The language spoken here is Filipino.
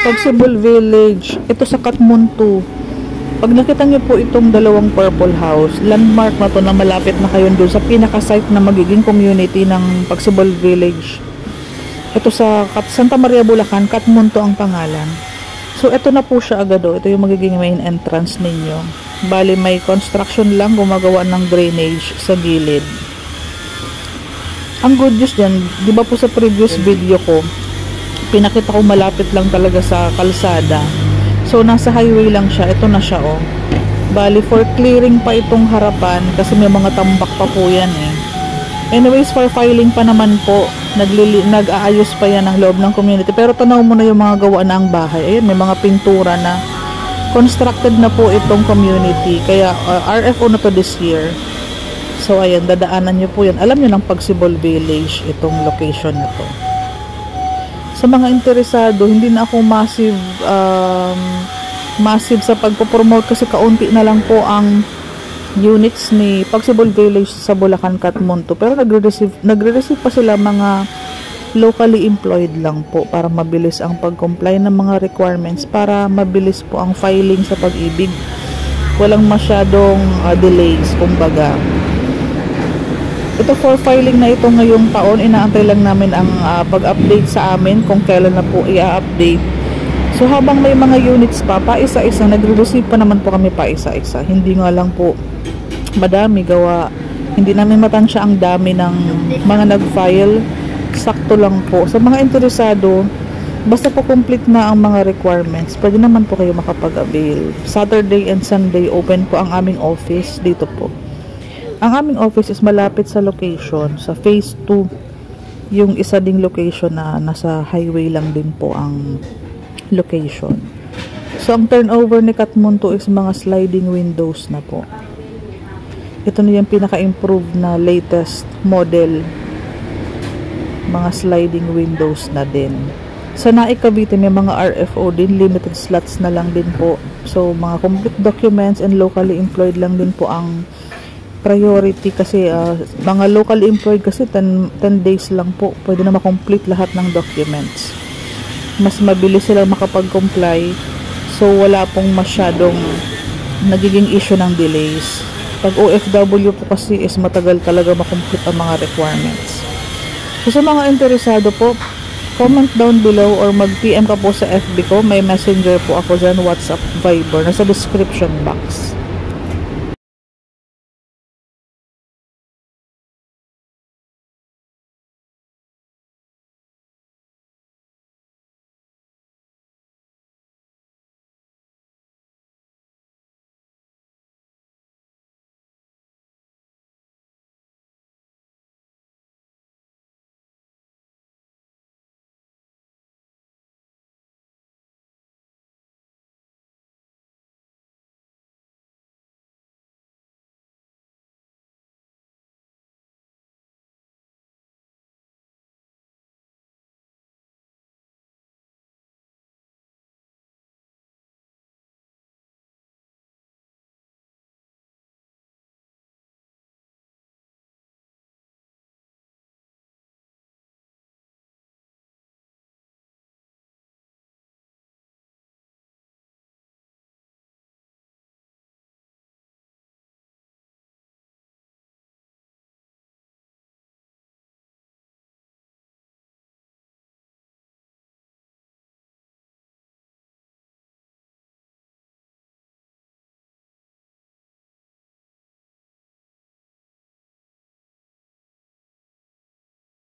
Pagsibol Village, ito sa Katmunto. Pag nakita niyo po itong dalawang purple house, landmark na to na malapit na kayo doon sa pinaka-site na magiging community ng Pagsibol Village. Ito sa Santa Maria, Bulacan, Katmunto ang pangalan. So ito na po siya agad, ito yung magiging main entrance ninyo. Bali may construction lang, gumagawa ng drainage sa gilid. Ang good news dyan, di ba po sa previous video ko, pinakita ko malapit lang talaga sa kalsada. So nasa highway lang siya, ito na siya oh. Bali for clearing pa itong harapan kasi may mga tambak pa po yan eh. Anyways, for filing pa naman po, nag-aayos pa yan ang loob ng community. Pero tanaw mo na yung mga gawa na ang bahay. Ayun, may mga pintura na constructed na po itong community. Kaya RFO na to this year. So ayan, dadaanan nyo po yan. Alam nyo ng Pagsibol Village itong location na to. Sa mga interesado, hindi na ako massive sa pagpo-promote kasi kaunti na lang po ang units ni Pagsibol Village sa Bulacan, Katmunto. Pero nagre-receive pa sila mga locally employed lang po para mabilis ang pag-comply ng mga requirements, para mabilis po ang filing sa pag-ibig. Walang masyadong delays, kumbaga. Ito for filing na ito ngayong taon, inaantay lang namin ang pag-update sa amin kung kailan na po i-update. So habang may mga units pa isa-isa, nagre-receive pa naman po kami pa isa-isa. Hindi nga lang po madami gawa. Hindi namin matansya ang dami ng mga nag-file. Sakto lang po. Sa mga interesado, basta po complete na ang mga requirements, pwede naman po kayo makapag-avail. Saturday and Sunday open po ang aming office dito po. Ang aming office is malapit sa location, sa phase 2. Yung isa ding location na nasa highway lang din po ang location. So ang turnover ni Katmunto is mga sliding windows na po. Ito na yung pinaka-improved na latest model. Mga sliding windows na din. Sa Naik, Cavite, may mga RFO din. Limited slots na lang din po. So mga complete documents and locally employed lang din po ang priority kasi mga locally employed kasi 10 days lang po. Pwede na makomplete lahat ng documents. Mas mabilis sila makapag-comply. So wala pong masyadong nagiging issue ng delays. Pag OFW po kasi is matagal talaga makomplete ang mga requirements. So sa mga interesado po, comment down below or mag-PM ka po sa FB ko. May messenger po ako dyan, WhatsApp, Viber, nasa description box.